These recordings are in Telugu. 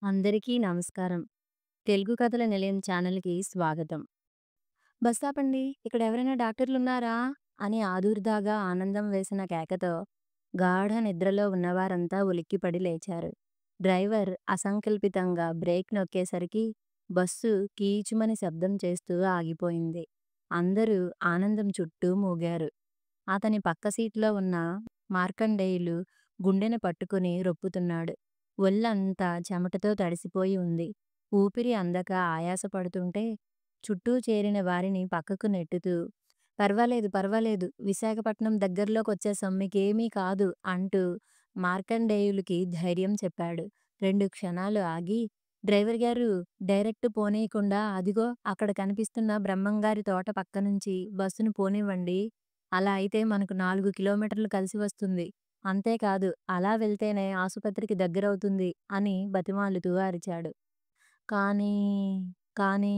అందరికీ నమస్కారం. తెలుగు కథల నిలయం ఛానల్‌కి స్వాగతం. బస్సాపండి, ఇక్కడ ఎవరైనా డాక్టర్లున్నారా? అని ఆదుర్దాగా ఆనందం వేసిన కేకతో గాఢ నిద్రలో ఉన్నవారంతా ఉలిక్కిపడి లేచారు. డ్రైవర్ అసంకల్పితంగా బ్రేక్ నొక్కేసరికి బస్సు కీచుమని శబ్దం చేస్తూ ఆగిపోయింది. అందరూ ఆనందం చుట్టూ మూగారు. అతని పక్క సీట్లో ఉన్న మార్కండేయులు గుండెని పట్టుకుని రొప్పుతున్నాడు. ఒళ్ళంతా చెమటతో తడిసిపోయి ఉంది. ఊపిరి అందక ఆయాసపడుతుంటే చుట్టూ చేరిన వారిని పక్కకు నెట్టుతూ పర్వాలేదు పర్వాలేదు, విశాఖపట్నం దగ్గరలోకొచ్చేసాం, మీకేమీ కాదు అంటూ మార్కండేయులకి ధైర్యం చెప్పాడు. 2 క్షణాలు ఆగి, డ్రైవర్ గారు, డైరెక్ట్ పోనీయకుండా అదిగో అక్కడ కనిపిస్తున్న బ్రహ్మంగారి తోట పక్కనుంచి బస్సును పోనివ్వండి. అలా అయితే మనకు 4 కిలోమీటర్లు కలిసి వస్తుంది. అంతేకాదు అలా వెళ్తేనే ఆసుపత్రికి దగ్గరవుతుంది అని బతిమాలుతూ అరిచాడు. కానీ, కానీ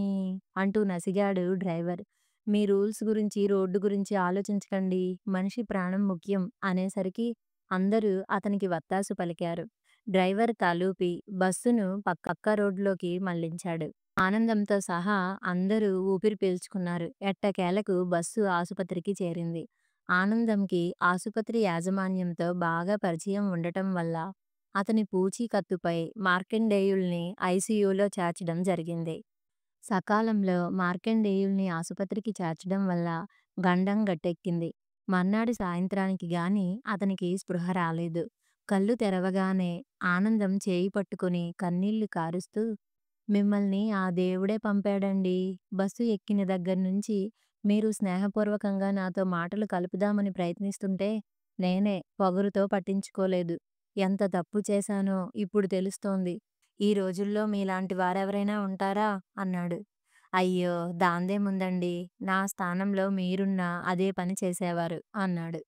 అంటూ నసిగాడు డ్రైవర్. మీ రూల్స్ గురించి, రోడ్డు గురించి ఆలోచించకండి. మనిషి ప్రాణం ముఖ్యం అనేసరికి అందరూ అతనికి వత్తాసు పలికారు. డ్రైవర్ తలూపి బస్సును పక్క రోడ్లోకి మళ్లించాడు. ఆనందంతో సహా అందరూ ఊపిరి పీల్చుకున్నారు. ఎట్టకేలకు బస్సు ఆసుపత్రికి చేరింది. ఆనందంకి ఆసుపత్రి యాజమాన్యంతో బాగా పరిచయం ఉండటం వల్ల అతని పూచీకత్తుపై మార్కండేయుల్ని ఐసీయూలో చేర్చడం జరిగింది. సకాలంలో మార్కండేయుల్ని ఆసుపత్రికి చేర్చడం వల్ల గండం గట్టెక్కింది. మర్నాడు సాయంత్రానికి గాని అతనికి స్పృహ రాలేదు. కళ్ళు తెరవగానే ఆనందం చేయి పట్టుకుని కన్నీళ్లు కారుస్తూ, మిమ్మల్ని ఆ దేవుడే పంపాడండి. బస్సు ఎక్కిన దగ్గర్నుంచి మీరు స్నేహపూర్వకంగా నాతో మాటలు కలుపుదామని ప్రయత్నిస్తుంటే నేనే పొగరుతో పట్టించుకోలేదు. ఎంత తప్పు చేశానో ఇప్పుడు తెలుస్తోంది. ఈ రోజుల్లో మీలాంటి వారెవరైనా ఉంటారా? అన్నాడు. అయ్యో! దాందేముందండి. నా స్థానంలో మీరున్నా అదే పని చేసేవారు అన్నాడు.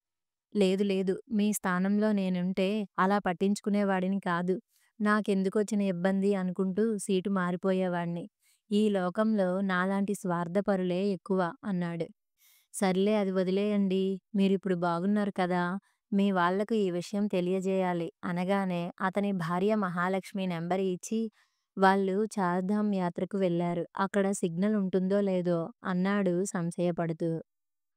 లేదు లేదు, మీ స్థానంలో నేనుంటే అలా పట్టించుకునేవాడిని కాదు. నాకెందుకొచ్చిన ఇబ్బంది అనుకుంటూ సీటు మారిపోయేవాణ్ణి. ఈ లోకంలో నాలాంటి స్వార్థపరులే ఎక్కువ అన్నాడు. సర్లే అది వదిలేయండి. మీరిప్పుడు బాగున్నారు కదా! మీ వాళ్లకు ఈ విషయం తెలియజేయాలి అనగానే అతని భార్య మహాలక్ష్మి నెంబర్ ఇచ్చి వాళ్ళు చార్ధామ్ యాత్రకు వెళ్లారు. అక్కడ సిగ్నల్ ఉంటుందో లేదో అన్నాడు సంశయపడుతూ.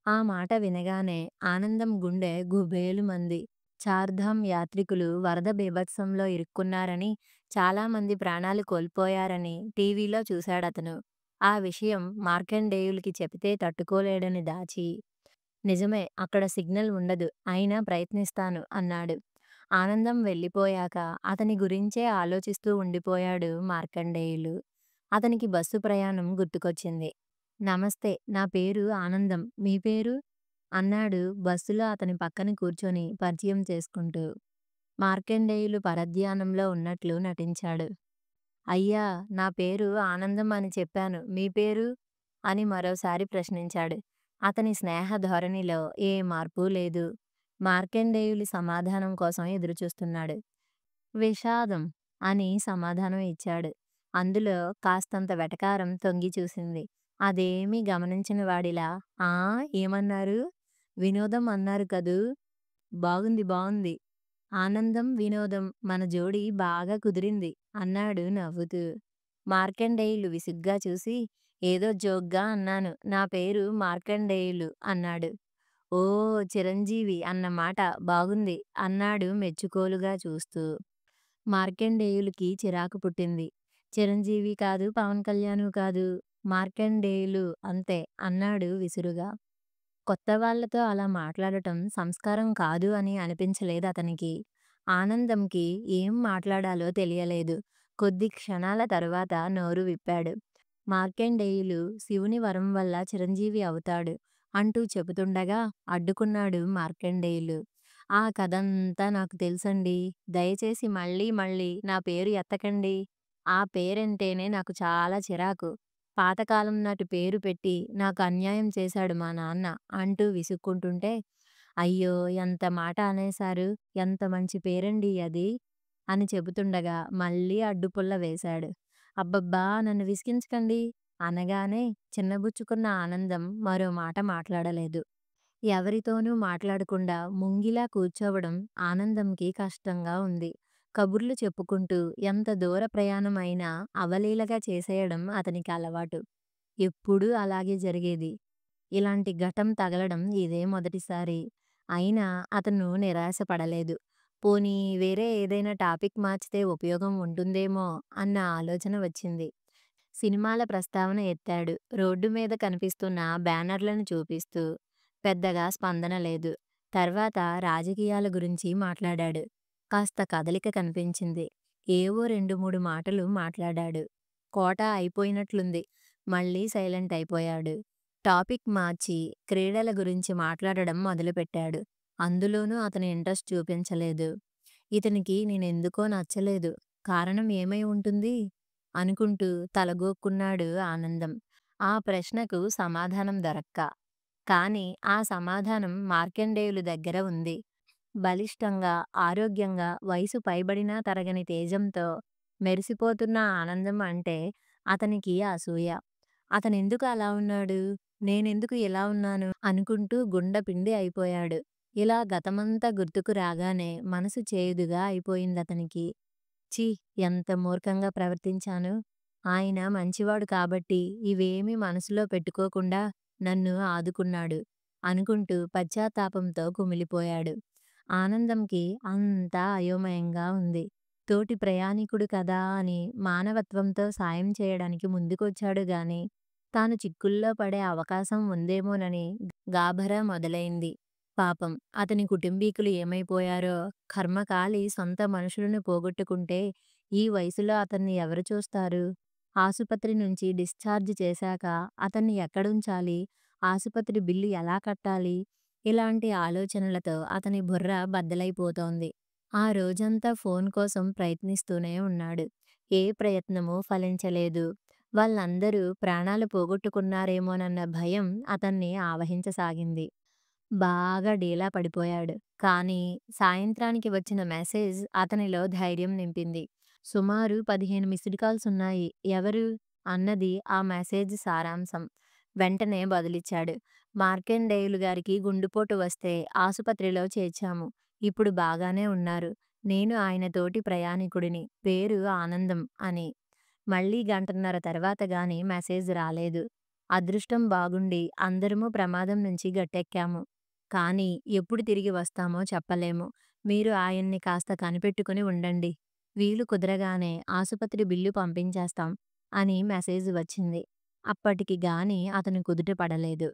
ఆ మాట వినగానే ఆనందం గుండె గుబేలుమంది. చార్ధామ్ యాత్రికులు వరద బీభత్సంలో ఇరుక్కున్నారని, చాలామంది ప్రాణాలు కోల్పోయారని టీవీలో చూశాడతను. ఆ విషయం మార్కండేయులకి చెబితే తట్టుకోలేడని దాచి, నిజమే అక్కడ సిగ్నల్ ఉండదు, అయినా ప్రయత్నిస్తాను అన్నాడు. ఆనందం వెళ్ళిపోయాక అతని గురించే ఆలోచిస్తూ ఉండిపోయాడు మార్కండేయులు. అతనికి బస్సు ప్రయాణం గుర్తుకొచ్చింది. నమస్తే, నా పేరు ఆనందం. మీ పేరు? అన్నాడు బస్సులో అతని పక్కన కూర్చొని పరిచయం చేసుకుంటూ. మార్కండేయులు పరధ్యానంలో ఉన్నట్లు నటించాడు. అయ్యా, నా పేరు ఆనందం అని చెప్పాను. మీ పేరు? అని మరోసారి ప్రశ్నించాడు. అతని స్నేహ ధోరణిలో ఏ మార్పూ లేదు. మార్కండేయులి సమాధానం కోసం ఎదురుచూస్తున్నాడు. విషాదం అని సమాధానం ఇచ్చాడు. అందులో కాస్తంత వెటకారం తొంగి చూసింది. అదేమీ గమనించని వాడిలా, ఆ ఏమన్నారు? వినోదం అన్నారు కదూ! బాగుంది బాగుంది. ఆనందం, వినోదం మన జోడీ బాగా కుదిరింది అన్నాడు నవ్వుతూ. మార్కండేయులు విసుగ్గా చూసి, ఏదో జోక్‌గా అన్నాను. నా పేరు మార్కండేయులు అన్నాడు. ఓ, చిరంజీవి అన్నమాట, బాగుంది అన్నాడు మెచ్చుకోలుగా చూస్తూ. మార్కండేయులకి చిరాకు పుట్టింది. చిరంజీవి కాదు, పవన్ కళ్యాణు కాదు, మార్కండేయులు అంతే అన్నాడు విసురుగా. కొత్త వాళ్ళతో అలా మాట్లాడటం సంస్కారం కాదు అని అనిపించలేదతనికి. ఆనందంకి ఏం మాట్లాడాలో తెలియలేదు. కొద్ది క్షణాల తరువాత నోరు విప్పాడు. మార్కండేయులు శివుని వరం వల్ల చిరంజీవి అవుతాడు అంటూ చెబుతుండగా అడ్డుకున్నాడు మార్కండేయులు. ఆ కథంతా నాకు తెలుసండి. దయచేసి మళ్ళీ మళ్ళీ నా పేరు ఎత్తకండి. ఆ పేరంటేనే నాకు చాలా చిరాకు. పాతకాలం నాటి పేరు పెట్టి నాకు అన్యాయం చేశాడు మా నాన్న అంటూ విసుక్కుంటుంటే, అయ్యో! ఎంత మాట అనేశారు. ఎంత మంచి పేరండి అది అని చెబుతుండగా మళ్ళీ అడ్డుపుల్ల వేశాడు. అబ్బబ్బా! నన్ను విసిగించకండి అనగానే చిన్నబుచ్చుకున్న ఆనందం మరో మాట మాట్లాడలేదు. ఎవరితోనూ మాట్లాడకుండా ముంగిలా కూర్చోవడం ఆనందంకి కష్టంగా ఉంది. కబుర్లు చెప్పుకుంటూ ఎంత దూర ప్రయాణం అయినా అవలీలగా చేసేయడం అతనికి అలవాటు. ఎప్పుడూ అలాగే జరిగేది. ఇలాంటి ఘటం తగలడం ఇదే మొదటిసారి. అయినా అతను నిరాశ పడలేదు. పోనీ వేరే ఏదైనా టాపిక్ మార్చితే ఉపయోగం ఉంటుందేమో అన్న ఆలోచన వచ్చింది. సినిమాల ప్రస్తావన ఎత్తాడు. రోడ్డు మీద కనిపిస్తున్న బ్యానర్లను చూపిస్తూ. పెద్దగా స్పందన లేదు. తర్వాత రాజకీయాల గురించి మాట్లాడాడు. కాస్త కదలిక కనిపించింది. ఏవో 2, 3 మాటలు మాట్లాడాడు. కోటా అయిపోయినట్లుంది. మళ్ళీ సైలెంట్ అయిపోయాడు. టాపిక్ మార్చి క్రీడల గురించి మాట్లాడడం మొదలుపెట్టాడు. అందులోనూ అతను ఇంట్రెస్ట్ చూపించలేదు. ఇతనికి నేనెందుకో నచ్చలేదు. కారణం ఏమై ఉంటుంది? అనుకుంటూ తలగోక్కున్నాడు ఆనందం. ఆ ప్రశ్నకు సమాధానం దొరక్క. కానీ ఆ సమాధానం మార్కండేయులు దగ్గర ఉంది. బలిష్టంగా, ఆరోగ్యంగా, వయసు పైబడినా తరగని తేజంతో మెరిసిపోతున్న ఆనందం అంటే అతనికి అసూయ. అతనెందుకు అలా ఉన్నాడు? నేనెందుకు ఇలా ఉన్నాను? అనుకుంటూ గుండెపిండి అయిపోయాడు. ఇలా గతమంతా గుర్తుకు రాగానే మనసు చేదుగా అయిపోయిందతనికి. ఛీ! ఎంత మూర్ఖంగా ప్రవర్తించాను. ఆయన మంచివాడు కాబట్టి ఇవేమీ మనసులో పెట్టుకోకుండా నన్ను ఆదుకున్నాడు అనుకుంటూ పశ్చాత్తాపంతో కుమిలిపోయాడు. ఆనందంకి అంతా అయోమయంగా ఉంది. తోటి ప్రయాణికుడు కదా అని మానవత్వంతో సాయం చేయడానికి ముందుకొచ్చాడు గాని, తాను చిక్కుల్లో పడే అవకాశం ఉందేమోనని గాభరా మొదలైంది. పాపం అతని కుటుంబీకులు ఏమైపోయారో? కర్మకాలి సొంత మనుషులను పోగొట్టుకుంటే ఈ వయసులో అతన్ని ఎవరు చూస్తారు? ఆసుపత్రి నుంచి డిశ్చార్జ్ చేశాక అతన్ని ఎక్కడుంచాలి? ఆసుపత్రి బిల్లు ఎలా కట్టాలి? ఇలాంటి ఆలోచనలతో అతని బుర్ర బద్దలైపోతోంది. ఆ రోజంతా ఫోన్ కోసం ప్రయత్నిస్తూనే ఉన్నాడు. ఏ ప్రయత్నమూ ఫలించలేదు. వాళ్ళందరూ ప్రాణాలు పోగొట్టుకున్నారేమోనన్న భయం అతన్ని ఆవహించసాగింది. బాగా డీలా పడిపోయాడు. కానీ సాయంత్రానికి వచ్చిన మెసేజ్ అతనిలో ధైర్యం నింపింది. సుమారు 15 మిస్డ్ కాల్సున్నాయి. ఎవరు? అన్నది ఆ మెసేజ్ సారాంశం. వెంటనే బదులిచ్చాడు. మార్కండేయులు గారికి గుండెపోటు వస్తే ఆసుపత్రిలో చేర్చాము. ఇప్పుడు బాగానే ఉన్నారు. నేను ఆయన తోటి ప్రయాణికుడిని. పేరు ఆనందం అని. మళ్ళీ గంటన్నర తర్వాత గాని మెసేజ్ రాలేదు. అదృష్టం బాగుండి అందరమూ ప్రమాదం నుంచి గట్టెక్కాము. కానీ ఎప్పుడు తిరిగి వస్తామో చెప్పలేము. మీరు ఆయన్ని కాస్త కనిపెట్టుకుని ఉండండి. వీలు కుదరగానే ఆసుపత్రి బిల్లు పంపించేస్తాం అని మెసేజ్ వచ్చింది. అప్పటికి గాని అతను కుదుట పడలేదు.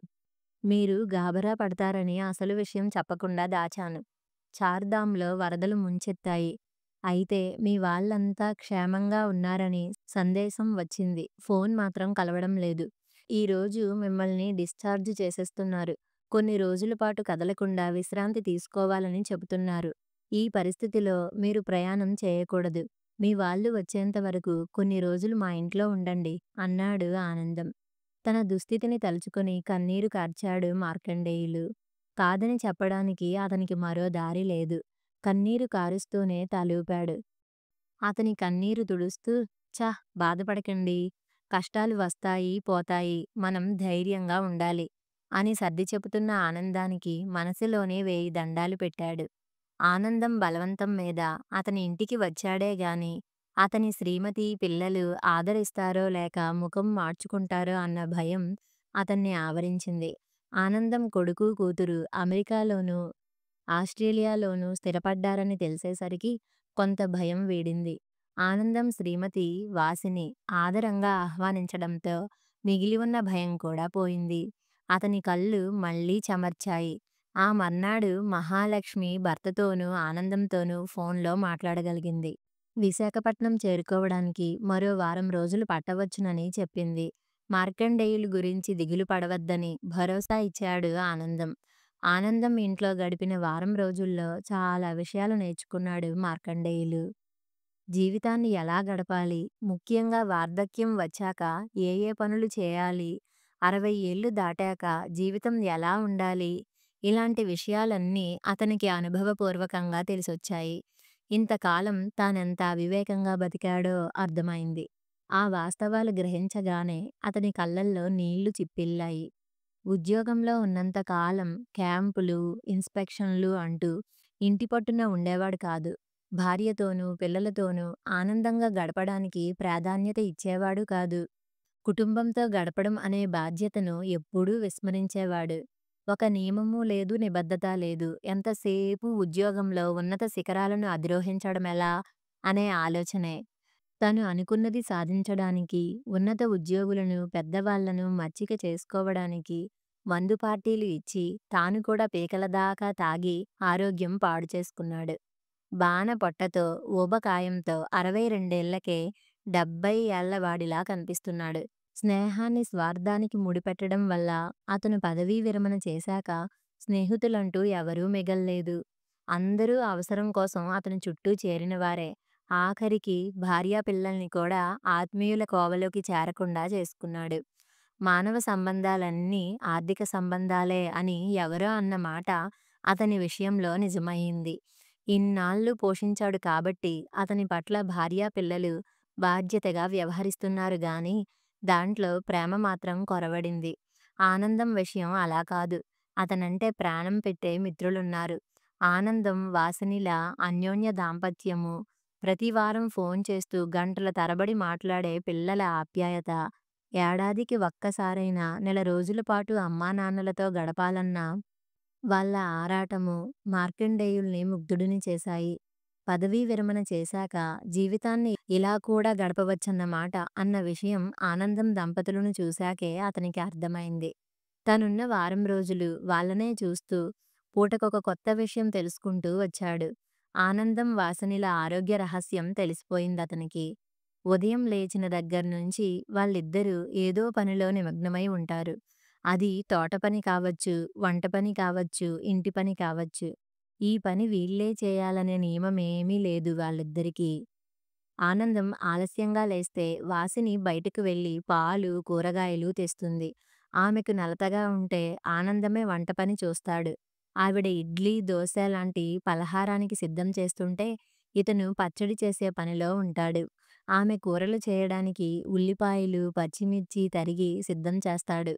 మీరు గాబరా పడతారని అసలు విషయం చెప్పకుండా దాచాను. చార్ధాంలో వరదలు ముంచెత్తాయి. అయితే మీ వాళ్ళంతా క్షేమంగా ఉన్నారని సందేశం వచ్చింది. ఫోన్ మాత్రం కలవడం లేదు. ఈరోజు మిమ్మల్ని డిశ్చార్జ్ చేసేస్తున్నారు. కొన్ని రోజుల పాటు కదలకుండా విశ్రాంతి తీసుకోవాలని చెబుతున్నారు. ఈ పరిస్థితిలో మీరు ప్రయాణం చేయకూడదు. మీ వాళ్ళు వచ్చేంత వరకు కొన్ని రోజులు మా ఇంట్లో ఉండండి అన్నాడు ఆనందం. తన దుస్థితిని తలుచుకొని కన్నీరు కార్చాడు మార్కండేయులు. కాదని చెప్పడానికి అతనికి మరో దారి లేదు. కన్నీరు కారుస్తూనే తలూపాడు. అతని కన్నీరు తుడుస్తూ బాధపడకండి. కష్టాలు వస్తాయి, పోతాయి. మనం ధైర్యంగా ఉండాలి అని సర్ది చెబుతున్న ఆనందానికి మనసులోనే 1000 దండాలు పెట్టాడు. ఆనందం బలవంతం మీద అతని ఇంటికి వచ్చాడే గాని అతని శ్రీమతి, పిల్లలు ఆదరిస్తారో లేక ముఖం మార్చుకుంటారో అన్న భయం అతన్ని ఆవరించింది. ఆనందం కొడుకు, కూతురు అమెరికాలోనూ, ఆస్ట్రేలియాలోనూ స్థిరపడ్డారని తెలిసేసరికి కొంత భయం వీడింది. ఆనందం శ్రీమతి వాసిని ఆదరంగా ఆహ్వానించడంతో మిగిలి ఉన్న భయం కూడా పోయింది. అతని కళ్ళు మళ్ళీ చెమర్చాయి. ఆ మర్నాడు మహాలక్ష్మి భర్తతోనూ, ఆనందంతోనూ ఫోన్లో మాట్లాడగలిగింది. విశాఖపట్నం చేరుకోవడానికి మరో వారం రోజులు పట్టవచ్చునని చెప్పింది. మార్కండేయులు గురించి దిగులు పడవద్దని భరోసా ఇచ్చాడు ఆనందం. ఆనందం ఇంట్లో గడిపిన వారం రోజుల్లో చాలా విషయాలు నేర్చుకున్నాడు మార్కండేయులు. జీవితాన్ని ఎలా గడపాలి? ముఖ్యంగా వార్ధక్యం వచ్చాక ఏ ఏ పనులు చేయాలి? 60 ఏళ్లు దాటాక జీవితం ఎలా ఉండాలి? ఇలాంటి విషయాలన్నీ అతనికి అనుభవపూర్వకంగా తెలిసొచ్చాయి. ఇంతకాలం తానెంత అవివేకంగా బతికాడో అర్థమైంది. ఆ వాస్తవాలు గ్రహించగానే అతని కళ్ళల్లో నీళ్లు చిప్పిల్లాయి. ఉద్యోగంలో ఉన్నంత కాలం క్యాంపులు, ఇన్స్‌పెక్షన్‌లు అంటూ ఇంటి పట్టున ఉండేవాడు కాదు. భార్యతోనూ, పిల్లలతోనూ ఆనందంగా గడపడానికి ప్రాధాన్యత ఇచ్చేవాడు కాదు. కుటుంబంతో గడపడం అనే బాధ్యతను ఎప్పుడూ విస్మరించేవాడు. ఒక నియమము లేదు, నిబద్ధత లేదు. ఎంతసేపు ఉద్యోగంలో ఉన్నత శిఖరాలను అధిరోహించడమెలా అనే ఆలోచనే. తను అనుకున్నది సాధించడానికి, ఉన్నత ఉద్యోగులను, పెద్దవాళ్లను మచ్చిక చేసుకోవడానికి మందు పార్టీలు ఇచ్చి, తాను కూడా పీకల దాకా తాగి ఆరోగ్యం పాడు చేసుకున్నాడు. బాన పొట్టతో, ఊబకాయంతో 62 ఏళ్లకే 70 ఏళ్లవాడిలా కనిపిస్తున్నాడు. స్నేహాన్ని స్వార్థానికి ముడిపెట్టడం వల్ల అతను పదవీ విరమణ చేశాక స్నేహితులంటూ ఎవరూ మిగల్లేదు. అందరూ అవసరం కోసం అతని చుట్టూ చేరినవారే. ఆఖరికి భార్యాపిల్లల్ని కూడా ఆత్మీయుల కోవలోకి చేరకుండా చేసుకున్నాడు. మానవ సంబంధాలన్నీ ఆర్థిక సంబంధాలే అని ఎవరో అన్న మాట అతని విషయంలో నిజమయింది. ఇన్నాళ్లు పోషించాడు కాబట్టి అతని పట్ల భార్యాపిల్లలు బాధ్యతగా వ్యవహరిస్తున్నారు గాని, దాంట్లో ప్రేమ మాత్రం కొరవడింది. ఆనందం విషయం అలా కాదు. అతనంటే ప్రాణం పెట్టే మిత్రులున్నారు. ఆనందం, వాసినిల అన్యోన్య దాంపత్యము, ప్రతివారం ఫోన్ చేస్తూ గంటల తరబడి మాట్లాడే పిల్లల ఆప్యాయత, ఏడాదికి ఒక్కసారైనా నెల రోజుల పాటు అమ్మానాన్నలతో గడపాలన్న వాళ్ళ ఆరాటము మార్కండేయుల్ని ముగ్ధుడిని చేశాయి. పదవీ విరమణ చేశాక జీవితాన్ని ఇలా కూడా గడపవచ్చన్నమాట అన్న విషయం ఆనందం దంపతులను చూశాకే అతనికి అర్థమైంది. తనున్న వారం రోజులు వాళ్ళనే చూస్తూ పూటకొక కొత్త విషయం తెలుసుకుంటూ వచ్చాడు. ఆనందం, వాసనిల ఆరోగ్య రహస్యం తెలిసిపోయిందతనికి. ఉదయం లేచిన దగ్గర్నుంచి వాళ్ళిద్దరూ ఏదో పనిలో నిమగ్నమై ఉంటారు. అది తోట పని కావచ్చు, వంట పని కావచ్చు, ఇంటి పని కావచ్చు. ఈ పని వీళ్ళే చేయాలనే నియమమేమీ లేదు వాళ్ళిద్దరికీ. ఆనందం ఆలస్యంగా లేస్తే వాసిని బయటకు వెళ్ళి పాలు, కూరగాయలు తెస్తుంది. ఆమెకు నలతగా ఉంటే ఆనందమే వంట పని చూస్తాడు. ఆవిడ ఇడ్లీ, దోశ లాంటి పలహారానికి సిద్ధం చేస్తుంటే ఇతను పచ్చడి చేసే పనిలో ఉంటాడు. ఆమె కూరలు చేయడానికి ఉల్లిపాయలు, పచ్చిమిర్చి తరిగి సిద్ధం చేస్తాడు.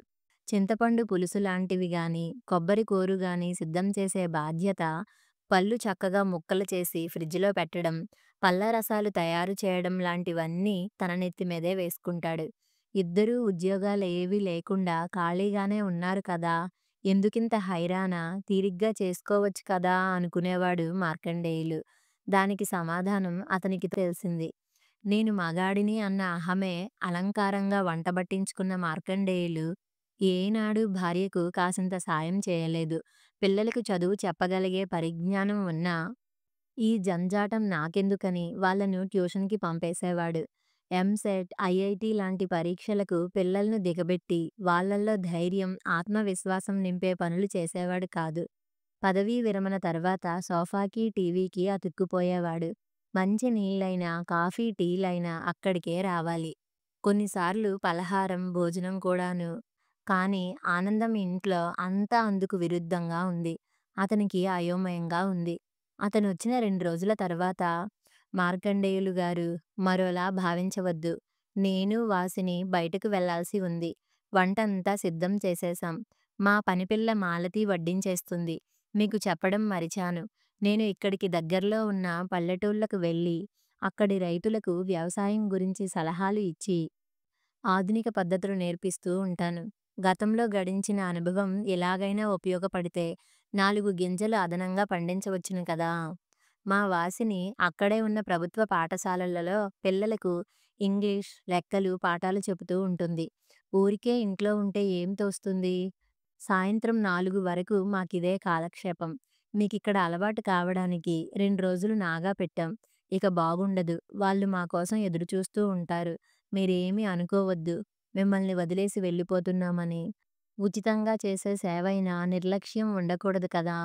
చింతపండు పులుసు లాంటివి గాని, కొబ్బరి కూరు గాని సిద్ధం చేసే బాధ్యత, పళ్ళు చక్కగా ముక్కలు చేసి ఫ్రిడ్జ్‌లో పెట్టడం, పళ్ళ రసాలు తయారు చేయడం లాంటివన్నీ తన నెత్తి మీదే వేసుకుంటాడు. ఇద్దరూ ఉద్యోగాలేవీ లేకుండా ఖాళీగానే ఉన్నారు కదా! ఎందుకింత హైరానా? తీరిగ్గా చేసుకోవచ్చు కదా అనుకునేవాడు మార్కండేయులు. దానికి సమాధానం అతనికి తెలిసింది. నేను మగాడిని అన్న అహమే అలంకారంగా వంట బట్టించుకున్న మార్కండేయులు ఏనాడూ భార్యకు కాసింత సాయం చేయలేదు. పిల్లలకు చదువు చెప్పగలిగే పరిజ్ఞానం ఉన్నా ఈ జంజాటం నాకెందుకని వాళ్ళను ట్యూషన్‌కి పంపేసేవాడు. ఎంసెట్, ఐఐటీ లాంటి పరీక్షలకు పిల్లల్ని దిగబెట్టి వాళ్ళల్లో ధైర్యం, ఆత్మవిశ్వాసం నింపే పనులు చేసేవాడు కాదు. పదవీ విరమణ తర్వాత సోఫాకి, టీవీకి అతుక్కుపోయేవాడు. మంచి నీళ్ళైనా, కాఫీ, టీలైనా అక్కడికే రావాలి. కొన్నిసార్లు పలహారం, భోజనం కూడాను. కానీ ఆనందం ఇంట్లో అంతా అందుకు విరుద్ధంగా ఉంది. అతనికి అయోమయంగా ఉంది. అతనొచ్చిన 2 రోజుల తర్వాత మార్కండేయులు గారు, మరోలా భావించవద్దు. నేను, వాసిని బయటకు వెళ్ళాల్సి ఉంది. వంటంతా సిద్ధం చేసేశాం. మా పనిపిల్ల మాలతి వడ్డించేస్తుంది. మీకు చెప్పడం మరిచాను. నేను ఇక్కడికి దగ్గరలో ఉన్న పల్లెటూళ్ళకు వెళ్ళి, అక్కడి రైతులకు వ్యవసాయం గురించి సలహాలు ఇచ్చి, ఆధునిక పద్ధతులు నేర్పిస్తూ ఉంటాను. గతంలో గడించిన అనుభవం ఎలాగైనా ఉపయోగపడితే 4 గింజలు అదనంగా పండించవచ్చును కదా! మా వాసిని అక్కడే ఉన్న ప్రభుత్వ పాఠశాలలలో పిల్లలకు ఇంగ్లీష్, లెక్కలు పాఠాలు చెబుతూ ఉంటుంది. ఊరికే ఇంట్లో ఉంటే ఏం తోస్తుంది? సాయంత్రం 4 వరకు మాకిదే కాలక్షేపం. మీకిక్కడ అలవాటు కావడానికి 2 రోజులు నాగా పెట్టాం. ఇక బాగుండదు. వాళ్ళు మా కోసం ఎదురుచూస్తూ ఉంటారు. మీరేమీ అనుకోవద్దు. మిమ్మల్ని వదిలేసి వెళ్ళిపోతున్నామని. ఉచితంగా చేసే సేవైనా నిర్లక్ష్యం ఉండకూడదు కదా!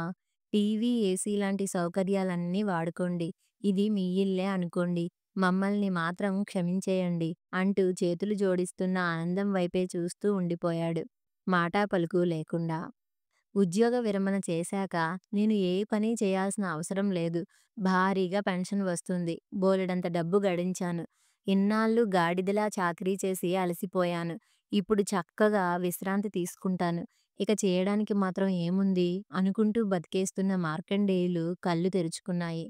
టీవీ, ఏసీ లాంటి సౌకర్యాలన్నీ వాడుకోండి. ఇది మీ ఇల్లే అనుకోండి. మమ్మల్ని మాత్రం క్షమించేయండి అంటూ చేతులు జోడిస్తున్న ఆనందం వైపే చూస్తూ ఉండిపోయాడు. మాటా పలుకు లేకుండా. ఉద్యోగ విరమణ చేశాక నేను ఏ పని చేయాల్సిన అవసరం లేదు. భారీగా పెన్షన్ వస్తుంది. బోలెడంత డబ్బు గడించాను. ఇన్నాళ్ళు గాడిదలా చాకిరీ చేసి అలసిపోయాను. ఇప్పుడు చక్కగా విశ్రాంతి తీసుకుంటాను. ఇక చేయడానికి మాత్రం ఏముంది అనుకుంటూ బతికేస్తున్న మార్కండేయులు కళ్ళు తెరుచుకున్నాయి.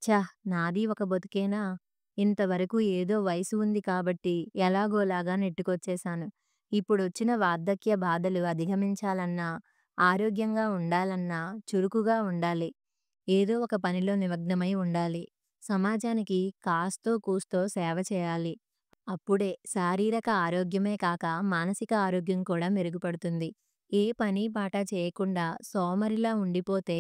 ఛ! నాది ఒక బతుకేనా? ఇంతవరకు ఏదో వయసు ఉంది కాబట్టి ఎలాగోలాగా నెట్టుకొచ్చేశాను. ఇప్పుడొచ్చిన వార్ధక్య బాధలు అధిగమించాలన్నా, ఆరోగ్యంగా ఉండాలన్నా చురుకుగా ఉండాలి. ఏదో ఒక పనిలో నిమగ్నమై ఉండాలి. సమాజానికి కాస్తో కూస్తో సేవ చేయాలి. అప్పుడే శారీరక ఆరోగ్యమే కాక మానసిక ఆరోగ్యం కూడా మెరుగుపడుతుంది. ఏ పని పాట చేయకుండా సోమరిలా ఉండిపోతే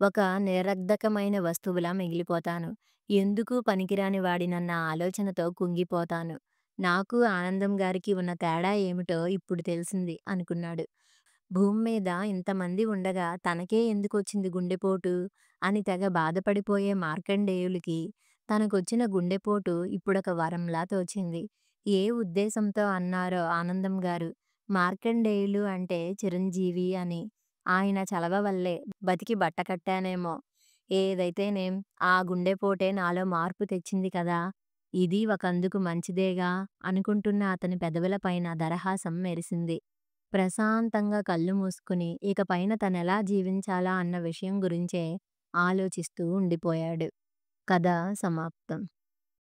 ఒక నిరర్ధకమైన వస్తువులా మిగిలిపోతాను. ఎందుకు పనికిరాని వాడినన్న ఆలోచనతో కుంగిపోతాను. నాకు ఆనందం గారికి ఉన్న తేడా ఏమిటో ఇప్పుడు తెలిసింది అనుకున్నాడు. భూమి మీద ఇంతమంది ఉండగా తనకే ఎందుకొచ్చింది గుండెపోటు అని తెగ బాధపడిపోయే మార్కండేయులకి తనకొచ్చిన గుండెపోటు ఇప్పుడొక వరంలా తోచింది. ఏ ఉద్దేశంతో అన్నారో ఆనందం గారు మార్కండేయులు అంటే చిరంజీవి అని. ఆయన చలవ వల్లే బతికి బట్టకట్టానేమో. ఏదైతేనేం ఆ గుండెపోటే నాలో మార్పు తెచ్చింది కదా! ఇది ఒకందుకు మంచిదేగా అనుకుంటున్న అతని పెదవుల పైన దరహాసం మెరిసింది. ప్రశాంతంగా కళ్ళు మూసుకుని ఇకపైన తనెలా జీవించాలా అన్న విషయం గురించే ఆలోచిస్తూ ఉండిపోయాడు. కథ సమాప్తం.